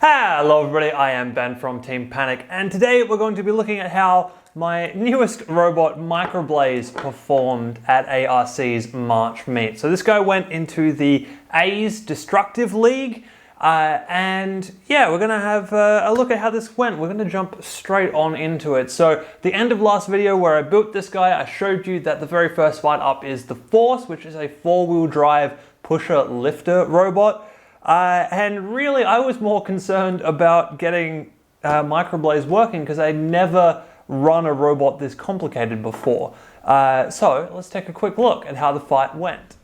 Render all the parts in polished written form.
Hello everybody, I am Ben from Team Panic, and today we're going to be looking at how my newest robot, MicroBlaze, performed at ARC's March meet. So this guy went into the A's Destructive League, and yeah, we're gonna have a look at how this went. We're gonna jump straight on into it. So the end of last video where I built this guy, I showed you that the very first fight up is the Force, which is a 4-wheel drive pusher lifter robot. And really, I was more concerned about getting MicroBlaze working because I'd never run a robot this complicated before. So let's take a quick look at how the fight went.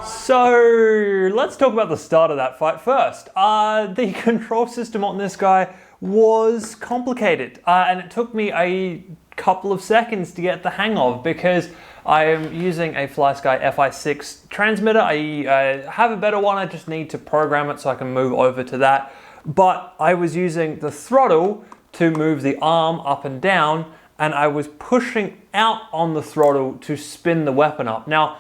So let's talk about the start of that fight first. The control system on this guy was complicated, and it took me a couple of seconds to get the hang of because I am using a FlySky FI6 transmitter. I have a better one, I just need to program it so I can move over to that. But I was using the throttle to move the arm up and down, and I was pushing out on the throttle to spin the weapon up. Now,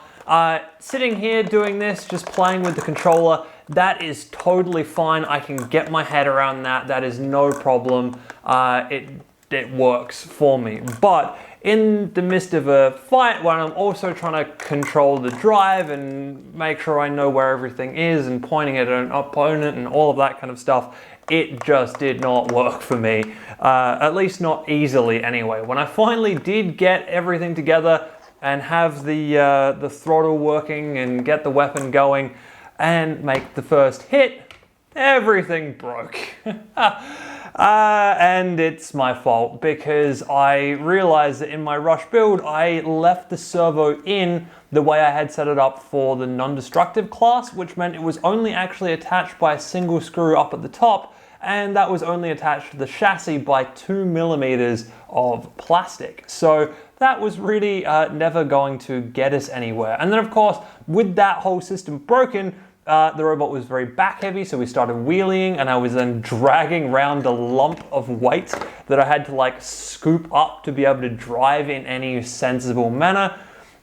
sitting here doing this, just playing with the controller, that is totally fine. I can get my head around that. That is no problem. It works for me. But in the midst of a fight when I'm also trying to control the drive and make sure I know where everything is and pointing at an opponent and all of that kind of stuff, it just did not work for me. At least not easily anyway. When I finally did get everything together and have the throttle working and get the weapon going and make the first hit, everything broke. And it's my fault because I realized that in my rush build, I left the servo in the way I had set it up for the non-destructive class, which meant it was only actually attached by a single screw up at the top, and that was only attached to the chassis by 2 millimeters of plastic. So that was really never going to get us anywhere. And then of course, with that whole system broken, the robot was very back heavy, so we started wheeling, and I was then dragging around a lump of weight that I had to like scoop up to be able to drive in any sensible manner.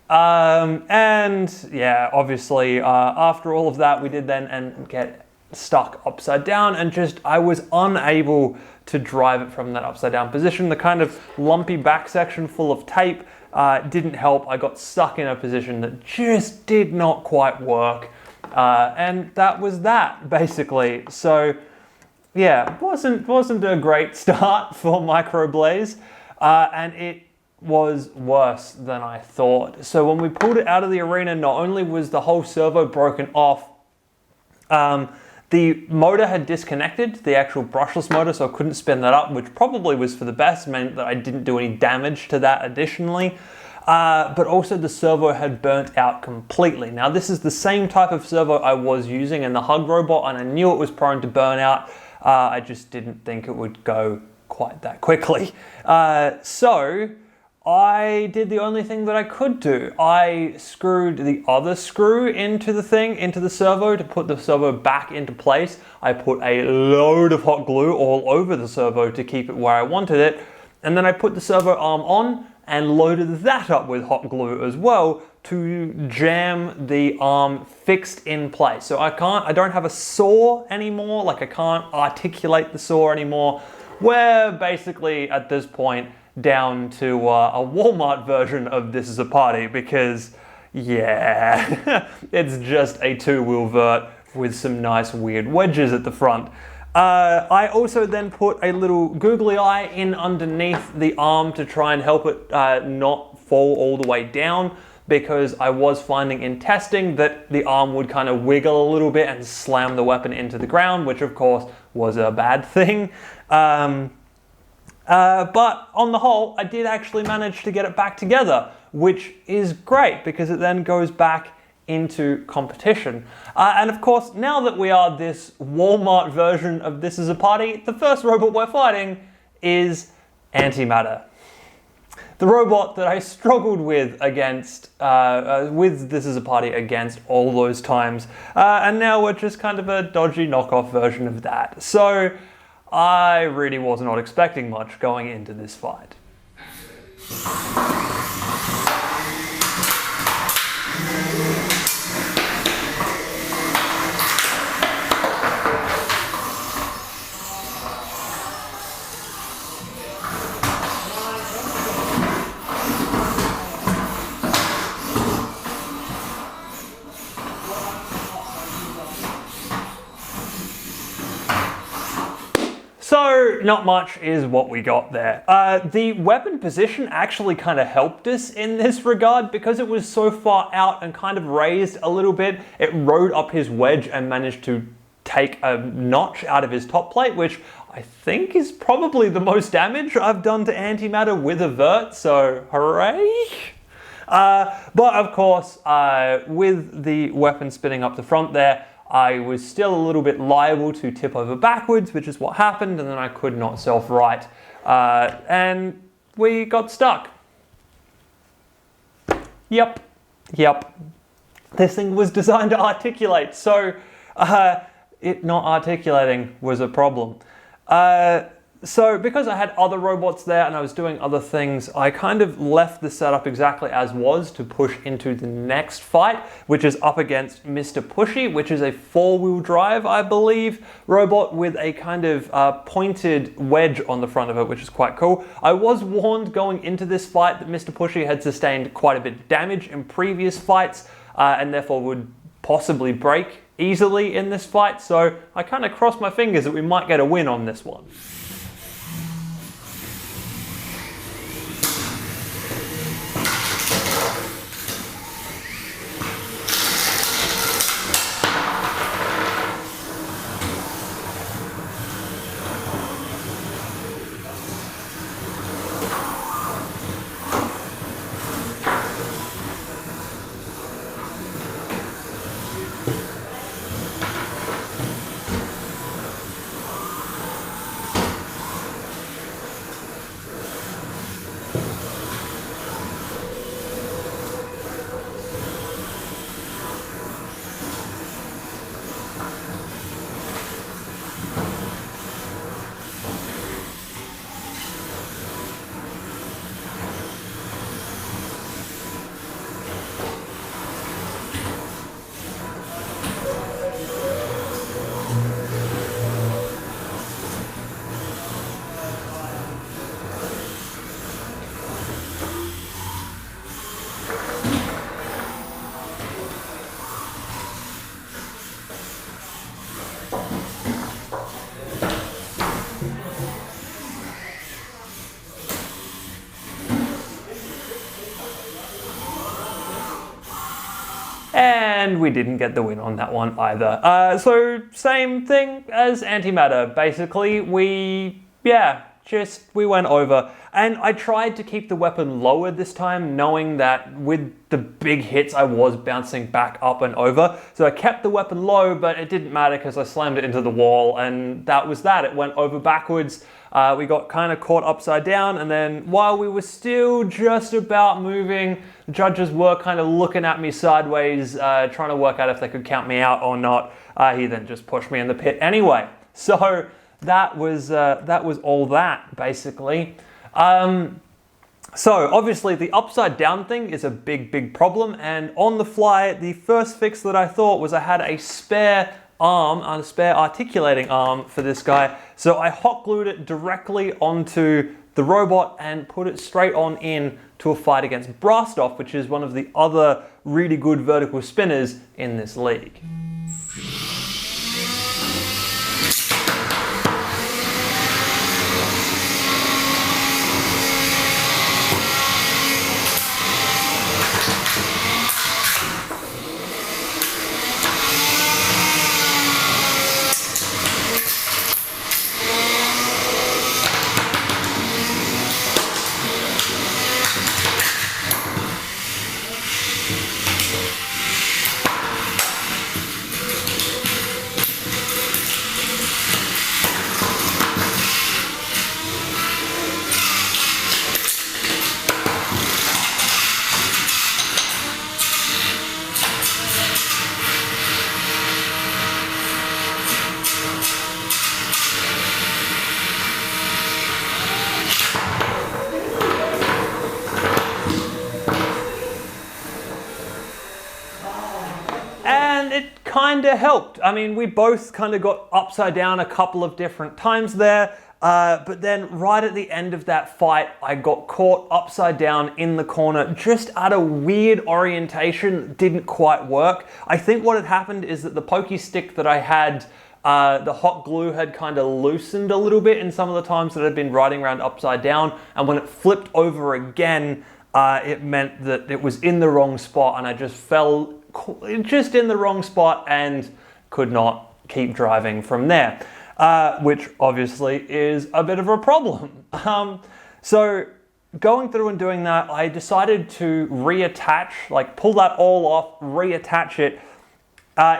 And yeah, obviously after all of that, we did then and get stuck upside down, and just I was unable to drive it from that upside down position. The kind of lumpy back section full of tape didn't help. I got stuck in a position that just did not quite work. And that was that, basically. So yeah, wasn't a great start for MicroBlaze, and it was worse than I thought. So when we pulled it out of the arena, not only was the whole servo broken off, the motor had disconnected, the actual brushless motor, so I couldn't spin that up, which probably was for the best, meant that I didn't do any damage to that additionally. But also the servo had burnt out completely. Now this is the same type of servo I was using in the Hug robot, and I knew it was prone to burn out. I just didn't think it would go quite that quickly. So I did the only thing that I could do. I screwed the other screw into the servo to put the servo back into place. I put a load of hot glue all over the servo to keep it where I wanted it. And then I put the servo arm on and loaded that up with hot glue as well to jam the arm fixed in place. So I don't have a saw anymore, like I can't articulate the saw anymore. We're basically at this point down to a Walmart version of This Is a Party, because yeah, it's just a 2-wheel vert with some nice weird wedges at the front. I also then put a little googly eye in underneath the arm to try and help it not fall all the way down, because I was finding in testing that the arm would kind of wiggle a little bit and slam the weapon into the ground, which of course was a bad thing. But on the whole, I did actually manage to get it back together, which is great because it then goes back into competition. And of course, now that we are this Walmart version of This Is a Party, the first robot we're fighting is Antimatter. The robot that I struggled with against, with This Is a Party against all those times. And now we're just kind of a dodgy knockoff version of that. So I really was not expecting much going into this fight. So not much is what we got there. The weapon position actually kind of helped us in this regard because it was so far out and kind of raised a little bit. It rode up his wedge and managed to take a notch out of his top plate, which I think is probably the most damage I've done to Antimatter with a vert, so hooray! But of course, with the weapon spinning up the front there, I was still a little bit liable to tip over backwards, which is what happened, and then I could not self-right. And we got stuck. Yep. This thing was designed to articulate, so it not articulating was a problem. So because I had other robots there and I was doing other things, I kind of left the setup exactly as was to push into the next fight, which is up against Mr. Pushy, which is a 4-wheel drive, I believe, robot with a kind of pointed wedge on the front of it, which is quite cool. I was warned going into this fight that Mr. Pushy had sustained quite a bit of damage in previous fights and therefore would possibly break easily in this fight, so I kind of crossed my fingers that we might get a win on this one. we didn't get the win on that one either. So same thing as Antimatter. Basically, we went over. And I tried to keep the weapon lower this time, knowing that with the big hits, I was bouncing back up and over. So I kept the weapon low, but it didn't matter because I slammed it into the wall, and that was that. It went over backwards. We got kind of caught upside down, and then while we were still just about moving, the judges were kind of looking at me sideways, trying to work out if they could count me out or not. He then just pushed me in the pit anyway. So that was all that, basically. So obviously the upside down thing is a big problem, and on the fly, the first fix that I thought was I had a spare arm, a spare articulating arm for this guy. So I hot glued it directly onto the robot and put it straight on in to a fight against Brastoff, which is one of the other really good vertical spinners in this league. Kind of helped. I mean, we both kind of got upside down a couple of different times there, but then right at the end of that fight, I got caught upside down in the corner, just at a weird orientation. Didn't quite work. I think what had happened is that the pokey stick that I had, the hot glue had kind of loosened a little bit in some of the times that I'd been riding around upside down, and when it flipped over again, it meant that it was in the wrong spot, and I just fell just in the wrong spot and could not keep driving from there, which obviously is a bit of a problem. So going through and doing that, I decided to reattach, like pull that all off, reattach it.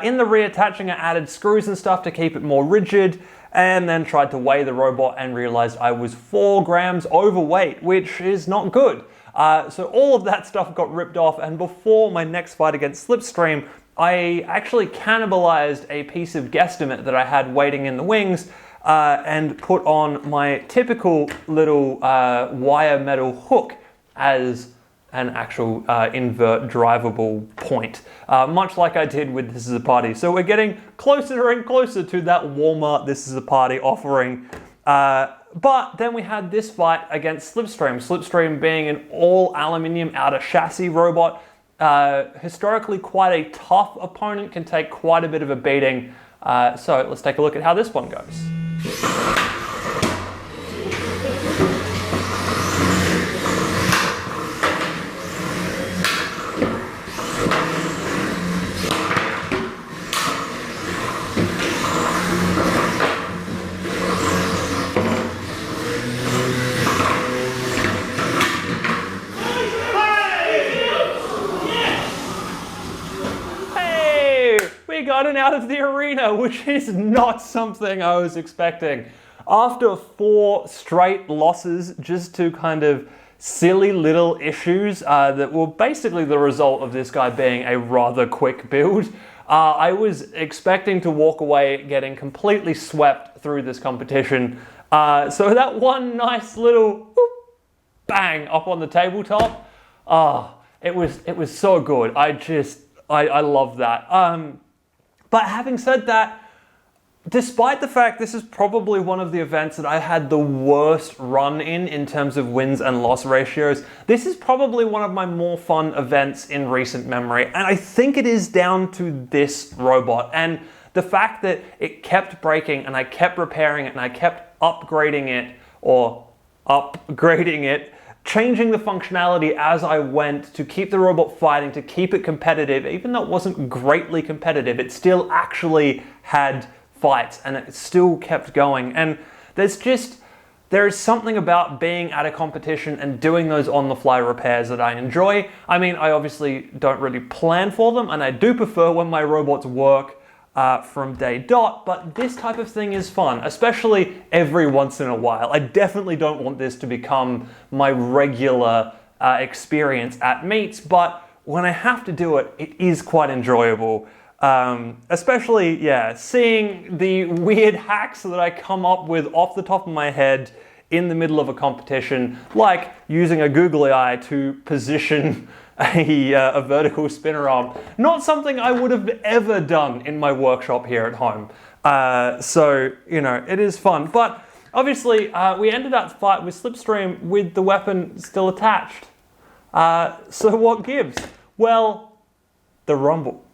In the reattaching, I added screws and stuff to keep it more rigid, and then tried to weigh the robot and realized I was 4 grams overweight, which is not good. So all of that stuff got ripped off, and before my next fight against Slipstream, I actually cannibalized a piece of guesstimate that I had waiting in the wings and put on my typical little wire metal hook as an actual invert drivable point, much like I did with This Is a Party. So we're getting closer and closer to that Walmart This Is a Party offering. But then we had this fight against Slipstream. Slipstream being an all aluminium outer chassis robot, historically quite a tough opponent, can take quite a bit of a beating. So let's take a look at how this one goes. Gotten out of the arena, which is not something I was expecting. After 4 straight losses just to kind of silly little issues that were basically the result of this guy being a rather quick build, I was expecting to walk away getting completely swept through this competition. So that one nice little whoop, bang up on the tabletop, it was so good. I love that. But having said that, despite the fact this is probably one of the events that I had the worst run in terms of wins and loss ratios, this is probably one of my more fun events in recent memory. And I think it is down to this robot and the fact that it kept breaking and I kept repairing it and I kept upgrading it. changing the functionality as I went to keep the robot fighting, to keep it competitive. Even though it wasn't greatly competitive, it still actually had fights and it still kept going. And there is something about being at a competition and doing those on-the-fly repairs that I enjoy. I mean, I obviously don't really plan for them, and I do prefer when my robots work from day dot, but this type of thing is fun, especially every once in a while. I definitely don't want this to become my regular experience at meets, but when I have to do it, it is quite enjoyable. Especially, yeah, seeing the weird hacks that I come up with off the top of my head in the middle of a competition, like using a googly eye to position a vertical spinner arm. Not something I would have ever done in my workshop here at home. So, you know, it is fun. But obviously, we ended that fight with Slipstream with the weapon still attached. So what gives? Well, the rumble.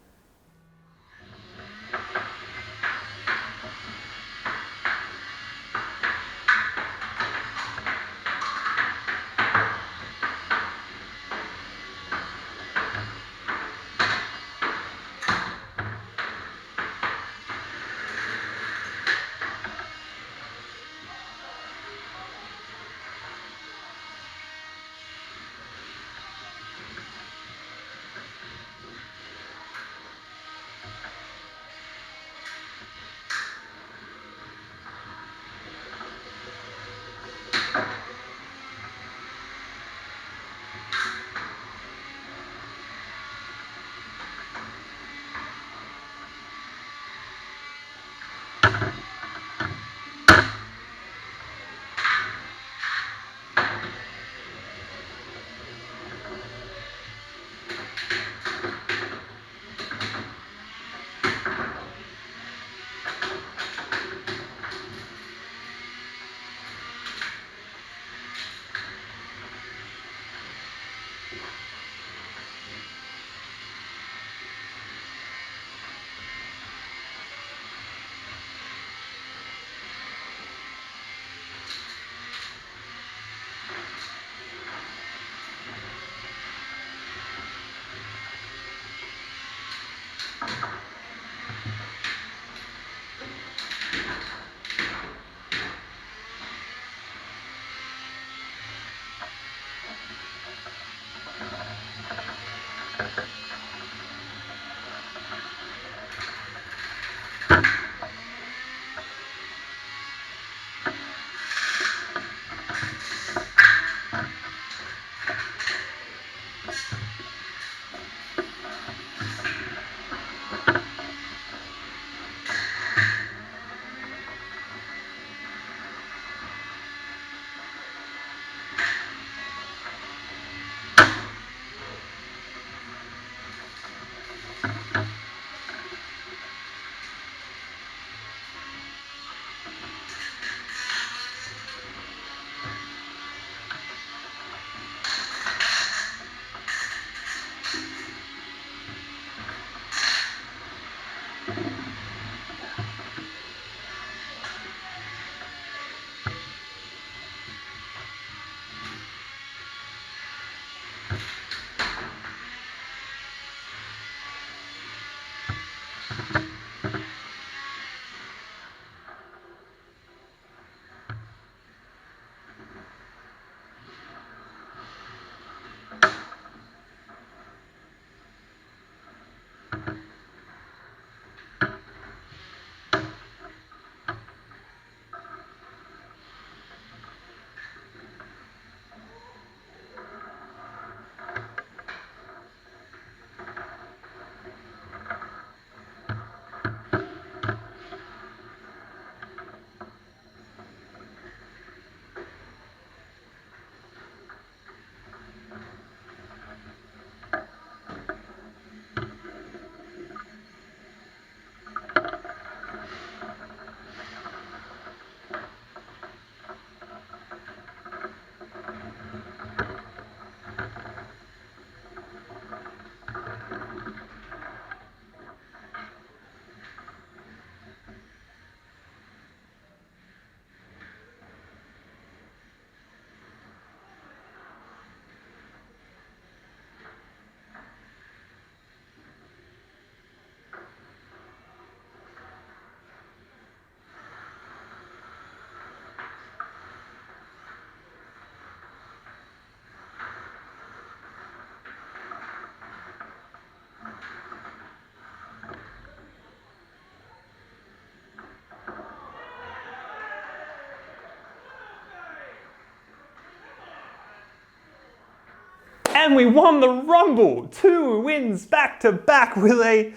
And we won the Rumble! 2 wins back to back with a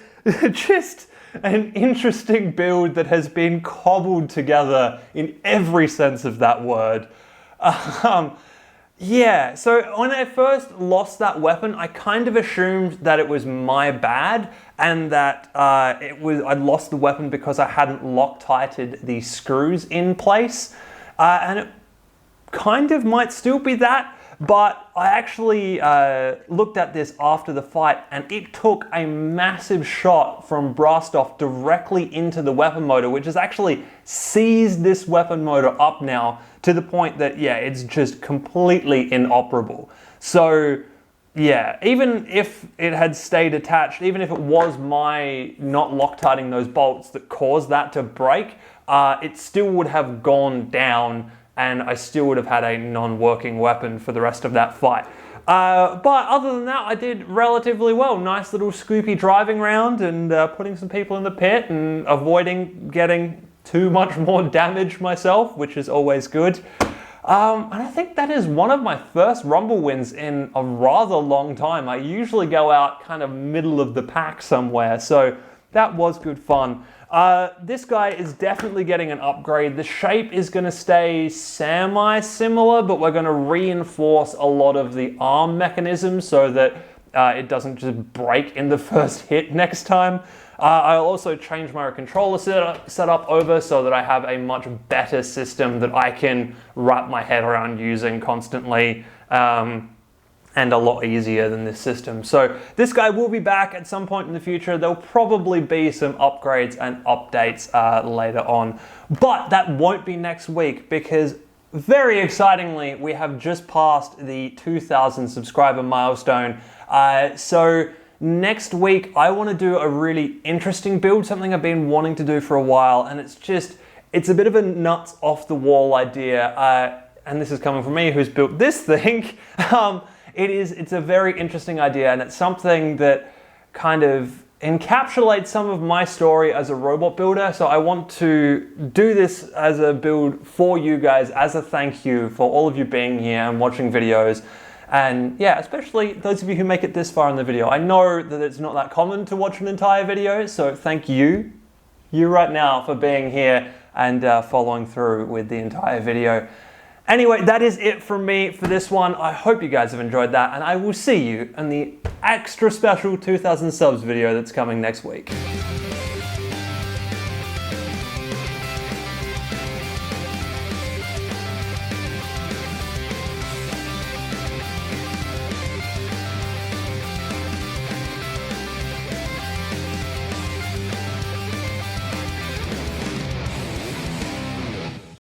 just an interesting build that has been cobbled together in every sense of that word. Yeah, so when I first lost that weapon, I kind of assumed that it was my bad and that I'd lost the weapon because I hadn't Loctited the screws in place. And it kind of might still be that, but I actually looked at this after the fight and it took a massive shot from Brastoff directly into the weapon motor, which has actually seized this weapon motor up now to the point that, yeah, it's just completely inoperable. So, yeah, even if it had stayed attached, even if it was my not Loctiting those bolts that caused that to break, it still would have gone down and I still would have had a non-working weapon for the rest of that fight. But other than that, I did relatively well. Nice little Scoopy driving round and putting some people in the pit and avoiding getting too much more damage myself, which is always good. And I think that is one of my first Rumble wins in a rather long time. I usually go out kind of middle of the pack somewhere, so that was good fun. This guy is definitely getting an upgrade. The shape is going to stay semi-similar, but we're going to reinforce a lot of the arm mechanism so that it doesn't just break in the first hit next time. I'll also change my controller setup over so that I have a much better system that I can wrap my head around using constantly. And a lot easier than this system. So this guy will be back at some point in the future. There'll probably be some upgrades and updates later on, but that won't be next week because very excitingly, we have just passed the 2,000 subscriber milestone. So next week, I want to do a really interesting build, something I've been wanting to do for a while, and it's a bit of a nuts off the wall idea. And this is coming from me who's built this thing. It's a very interesting idea, and it's something that kind of encapsulates some of my story as a robot builder. So I want to do this as a build for you guys as a thank you for all of you being here and watching videos. And yeah, especially those of you who make it this far in the video. I know that it's not that common to watch an entire video, so thank you right now for being here and following through with the entire video. Anyway, that is it from me for this one. I hope you guys have enjoyed that, and I will see you in the extra special 2,000 subs video that's coming next week.